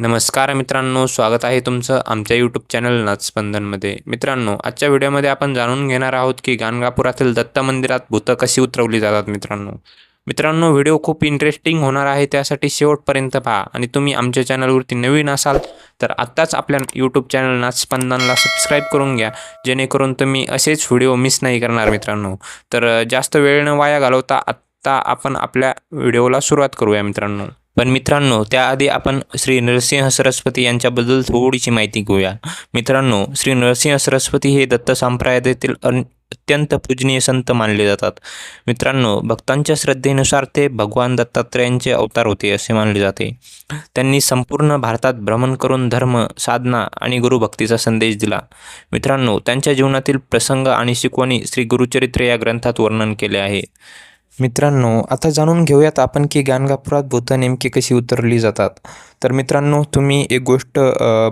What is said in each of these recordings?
नमस्कार मित्रांनो, स्वागत आहे तुमचं आमच्या यूट्यूब चॅनल नाथस्पंदनमध्ये. मित्रांनो, आजच्या व्हिडिओमध्ये आपण जाणून घेणार आहोत की गाणगापुरातील दत्त मंदिरात भूतं कशी उतरवली जातात. मित्रांनो, व्हिडिओ खूप इंटरेस्टिंग होणार आहे, त्यासाठी शेवटपर्यंत पहा. आणि तुम्ही आमच्या चॅनलवरती नवीन असाल तर आत्ताच आपल्या यूट्यूब चॅनल नाथस्पंदनला सबस्क्राईब करून घ्या, जेणेकरून तुम्ही असेच व्हिडिओ मिस नाही करणार. मित्रांनो, तर जास्त वेळ न वाया घालवता आत्ता आपण आपल्या व्हिडिओला सुरुवात करूया. पण मित्रांनो, त्याआधी आपण श्री नरसिंह सरस्वती यांच्याबद्दल थोडीशी माहिती घेऊया. मित्रांनो, श्री नरसिंह सरस्वती हे दत्त संप्रदायातील अत्यंत पूजनीय संत मानले जातात. मित्रांनो, भक्तांच्या श्रद्धेनुसार ते भगवान दत्तात्रयांचे अवतार होते असे मानले जाते. त्यांनी संपूर्ण भारतात भ्रमण करून धर्म, साधना आणि गुरुभक्तीचा संदेश दिला. मित्रांनो, त्यांच्या जीवनातील प्रसंग आणि शिकवणी श्री गुरुचरित्र या ग्रंथात वर्णन केले आहे. मित्रांनो, आता जाणून घेऊयात आपण की गाणगापुरात भूतं नेमकी कशी उतरली जातात. तर मित्रांनो, तुम्ही एक गोष्ट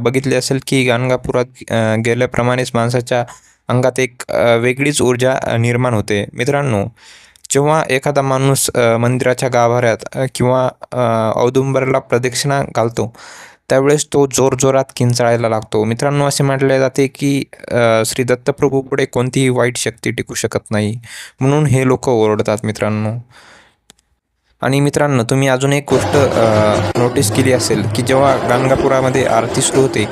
बघितली असेल की गाणगापुरात गेल्याप्रमाणेच माणसाच्या अंगात एक वेगळीच ऊर्जा निर्माण होते. मित्रांनो, जेव्हा एखादा माणूस मंदिराच्या गाभाऱ्यात किंवा औदुंबराला प्रदक्षिणा घालतो, त्यावेळेस तो जोरजोरात किंचाळायला लागतो. मित्रांनो, असे म्हटले जाते की श्री दत्तप्रभूपुढे कोणतीही वाईट शक्ती टिकू शकत नाही, म्हणून हे लोक ओरडतात. मित्रांनो, आणि मित्रांनो, तुम्ही अजून एक गोष्ट नोटीस केली असेल की जेव्हा गाणगापुरामध्ये आरती सुरू होते,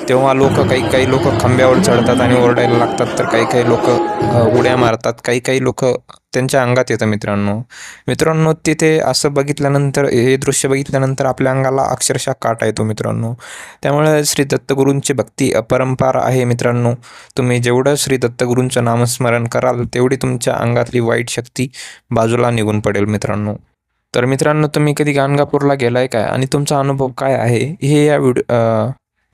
तेव्हा काही काही लोक खांब्यावर चढतात आणि ओरडायला लागतात, तर काही काही लोक उड्या मारतात, काही काही लोक त्यांच्या अंगात येतं. मित्रांनो, तिथे असं बघितल्यानंतर, हे दृश्य बघितल्यानंतर आपल्या अंगाला अक्षरशः काटा येतो. मित्रांनो, त्यामुळे श्री दत्तगुरूंची भक्ती अपरंपार आहे. मित्रांनो, तुम्ही जेवढं श्री दत्तगुरूंचं नामस्मरण कराल, तेवढी तुमच्या अंगातली वाईट शक्ती बाजूला निघून पडेल. मित्रांनो, तर मित्रांनो, तुम्ही कधी गाणगापूरला गेलाय काय आणि तुमचा अनुभव काय आहे,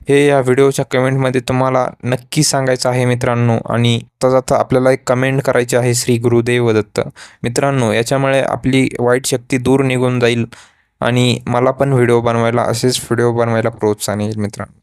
हे या व्हिडिओच्या कमेंटमध्ये तुम्हाला नक्की सांगायचं आहे. मित्रांनो, आणि जाता आपल्याला एक कमेंट करायची आहे, श्री गुरुदेव दत्त. मित्रांनो, याच्यामुळे आपली वाईट शक्ती दूर निघून जाईल आणि मला पण असेच व्हिडिओ बनवायला प्रोत्साहन येईल. मित्रांनो.